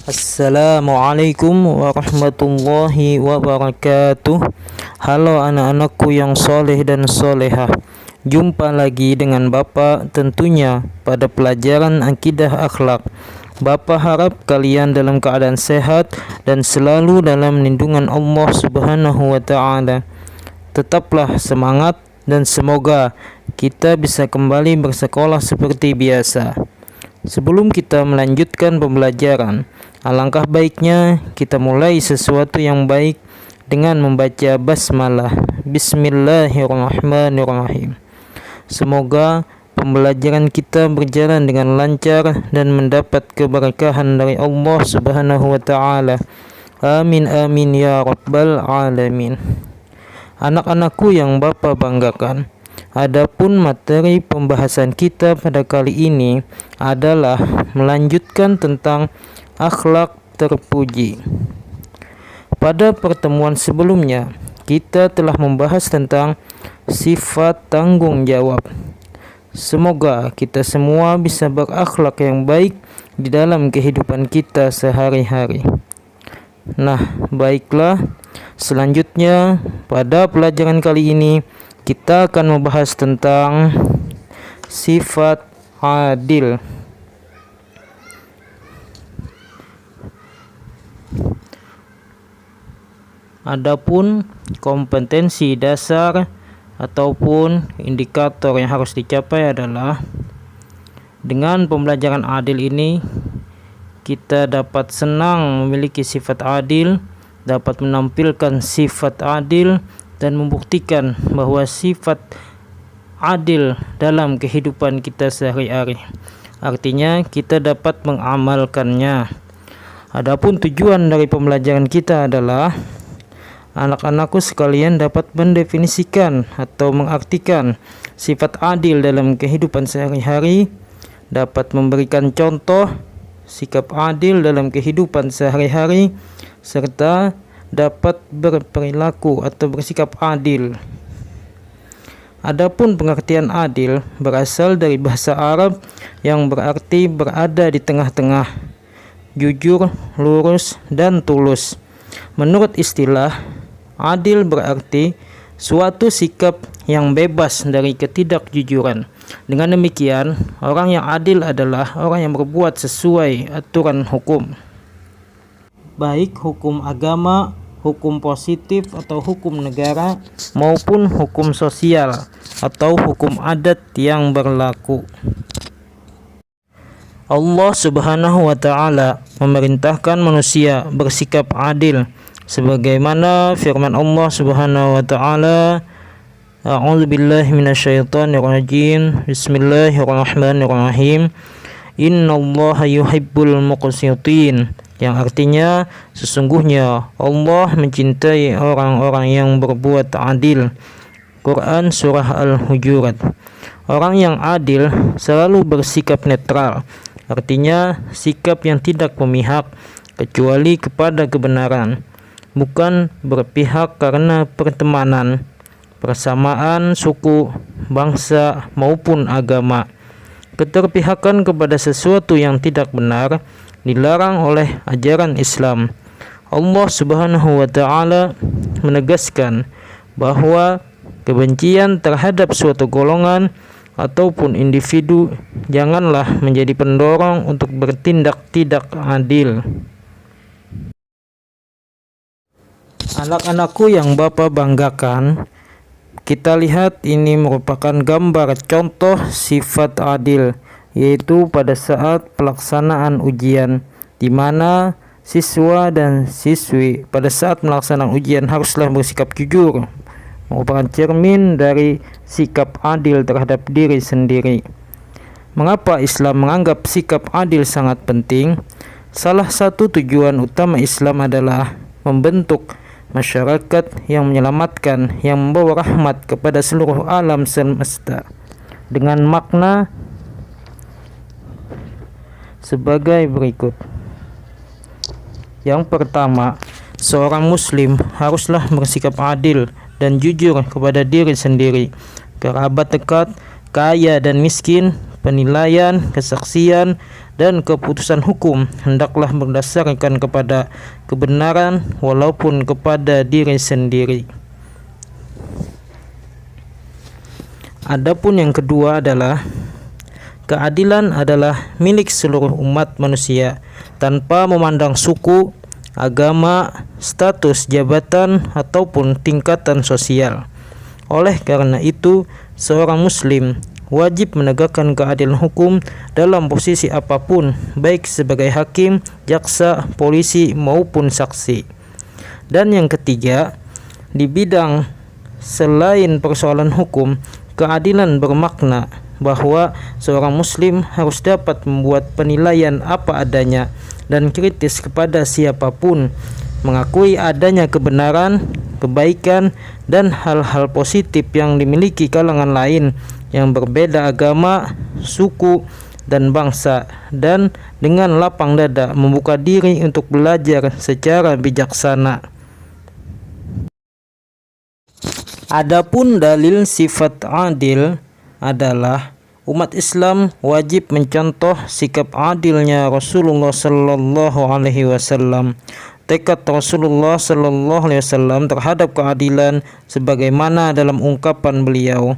Assalamualaikum warahmatullahi wabarakatuh. Halo anak-anakku yang soleh dan solehah. Jumpa lagi dengan Bapak tentunya pada pelajaran akidah akhlak. Bapak harap kalian dalam keadaan sehat dan selalu dalam lindungan Allah Subhanahu wa ta'ala. Tetaplah semangat dan semoga kita bisa kembali bersekolah seperti biasa. Sebelum kita melanjutkan pembelajaran, alangkah baiknya kita mulai sesuatu yang baik dengan membaca basmalah. Bismillahirrahmanirrahim. Semoga pembelajaran kita berjalan dengan lancar dan mendapat keberkahan dari Allah Subhanahu wa ta'ala. Amin amin ya rabbal alamin. Anak-anakku yang Bapak banggakan, adapun materi pembahasan kita pada kali ini adalah melanjutkan tentang akhlak terpuji. Pada pertemuan sebelumnya, kita telah membahas tentang sifat tanggung jawab. Semoga kita semua bisa berakhlak yang baik di dalam kehidupan kita sehari-hari. Nah, baiklah. Selanjutnya, pada pelajaran kali ini kita akan membahas tentang sifat adil. Adapun kompetensi dasar ataupun indikator yang harus dicapai adalah dengan pembelajaran adil ini kita dapat senang memiliki sifat adil, dapat menampilkan sifat adil dan membuktikan bahwa sifat adil dalam kehidupan kita sehari-hari. Artinya kita dapat mengamalkannya. Adapun tujuan dari pembelajaran kita adalah anak-anakku sekalian dapat mendefinisikan atau mengartikan sifat adil dalam kehidupan sehari-hari, dapat memberikan contoh sikap adil dalam kehidupan sehari-hari, serta dapat berperilaku atau bersikap adil. Adapun pengertian adil berasal dari bahasa Arab yang berarti berada di tengah-tengah, jujur, lurus, dan tulus. Menurut istilah, adil berarti suatu sikap yang bebas dari ketidakjujuran. Dengan demikian, orang yang adil adalah orang yang berbuat sesuai aturan hukum, baik hukum agama, hukum positif atau hukum negara, maupun hukum sosial atau hukum adat yang berlaku. Allah Subhanahu wa ta'ala memerintahkan manusia bersikap adil sebagaimana firman Allah Subhanahu wa ta'ala, A'udzubillahi minasyaitonirrajim. Bismillahirrahmanirrahim. Innallaha yuhibbul muqsitin, yang artinya sesungguhnya Allah mencintai orang-orang yang berbuat adil. Quran surah Al-Hujurat. Orang yang adil selalu bersikap netral, artinya sikap yang tidak memihak kecuali kepada kebenaran, bukan berpihak karena pertemanan, persamaan suku, bangsa, maupun agama. Keterpihakan kepada sesuatu yang tidak benar dilarang oleh ajaran Islam. Allah Subhanahu wa ta'ala menegaskan bahwa kebencian terhadap suatu golongan ataupun individu janganlah menjadi pendorong untuk bertindak tidak adil. Anak-anakku yang Bapak banggakan, kita lihat ini merupakan gambar contoh sifat adil, yaitu pada saat pelaksanaan ujian, di mana siswa dan siswi pada saat melaksanakan ujian haruslah bersikap jujur, merupakan cermin dari sikap adil terhadap diri sendiri. Mengapa Islam menganggap sikap adil sangat penting? Salah satu tujuan utama Islam adalah membentuk masyarakat yang menyelamatkan, yang membawa rahmat kepada seluruh alam semesta, dengan makna sebagai berikut. Yang pertama, seorang muslim haruslah bersikap adil dan jujur kepada diri sendiri, kerabat dekat, kaya dan miskin, penilaian, kesaksian, dan keputusan hukum hendaklah berdasarkan kepada kebenaran walaupun kepada diri sendiri. Adapun yang kedua adalah keadilan adalah milik seluruh umat manusia tanpa memandang suku, agama, status jabatan, ataupun tingkatan sosial. Oleh karena itu, seorang muslim wajib menegakkan keadilan hukum dalam posisi apapun, baik sebagai hakim, jaksa, polisi, maupun saksi. Dan yang ketiga, di bidang selain persoalan hukum, keadilan bermakna bahwa seorang muslim harus dapat membuat penilaian apa adanya dan kritis kepada siapapun, mengakui adanya kebenaran, kebaikan, dan hal-hal positif yang dimiliki kalangan lain yang berbeda agama, suku, dan bangsa, dan dengan lapang dada membuka diri untuk belajar secara bijaksana. Adapun dalil sifat adil adalah umat Islam wajib mencontoh sikap adilnya Rasulullah sallallahu alaihi wasallam. Tekad Rasulullah sallallahu alaihi wasallam terhadap keadilan sebagaimana dalam ungkapan beliau,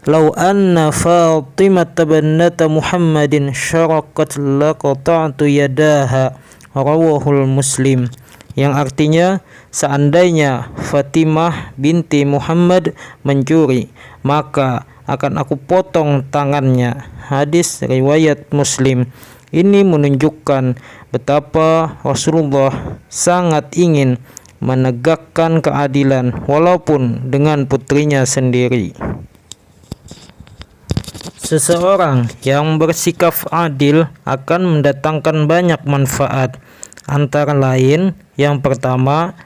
"Lau anna Fatimah bannata Muhammadin syaraqat laqata'tu yadaha," rawahul Muslim, yang artinya seandainya Fatimah binti Muhammad mencuri, maka akan aku potong tangannya. Hadis riwayat Muslim. Ini menunjukkan betapa Rasulullah sangat ingin menegakkan keadilan walaupun dengan putrinya sendiri. Seseorang yang bersikap adil akan mendatangkan banyak manfaat. Antara lain, yang pertama,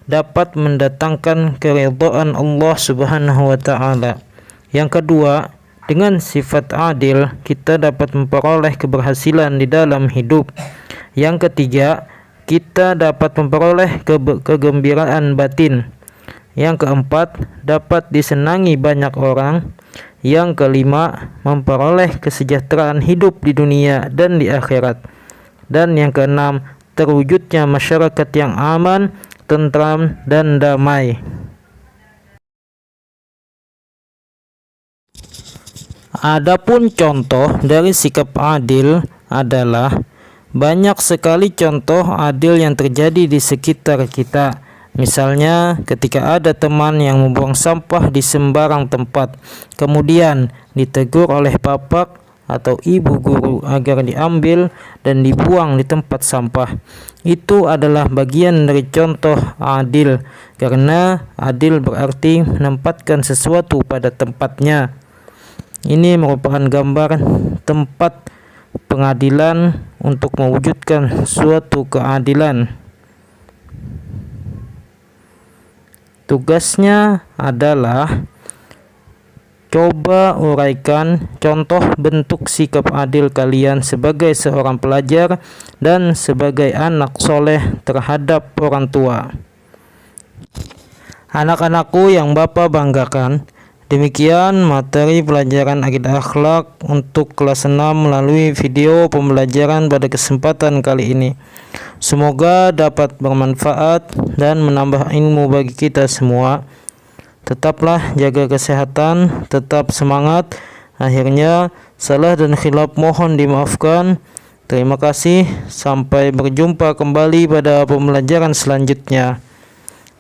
dapat mendatangkan keridhaan Allah Subhanahu wa taala. Yang kedua, dengan sifat adil kita dapat memperoleh keberhasilan di dalam hidup. Yang ketiga, kita dapat memperoleh kegembiraan batin. Yang keempat, dapat disenangi banyak orang. Yang kelima, memperoleh kesejahteraan hidup di dunia dan di akhirat. Dan yang keenam, terwujudnya masyarakat yang aman, tentram, dan damai. Adapun contoh dari sikap adil adalah banyak sekali contoh adil yang terjadi di sekitar kita. Misalnya ketika ada teman yang membuang sampah di sembarang tempat, kemudian ditegur oleh bapak atau ibu guru agar diambil dan dibuang di tempat sampah. Itu adalah bagian dari contoh adil, karena adil berarti menempatkan sesuatu pada tempatnya. Ini merupakan gambaran tempat pengadilan untuk mewujudkan suatu keadilan. Tugasnya adalah coba uraikan contoh bentuk sikap adil kalian sebagai seorang pelajar dan sebagai anak soleh terhadap orang tua. Anak-anakku yang Bapak banggakan, demikian materi pelajaran akidah akhlak untuk kelas 6 melalui video pembelajaran pada kesempatan kali ini. Semoga dapat bermanfaat dan menambah ilmu bagi kita semua. Tetaplah jaga kesehatan, tetap semangat. Akhirnya, salah dan khilaf mohon dimaafkan. Terima kasih, sampai berjumpa kembali pada pembelajaran selanjutnya.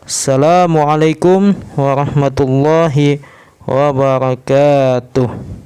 Assalamualaikum warahmatullahi wabarakatuh.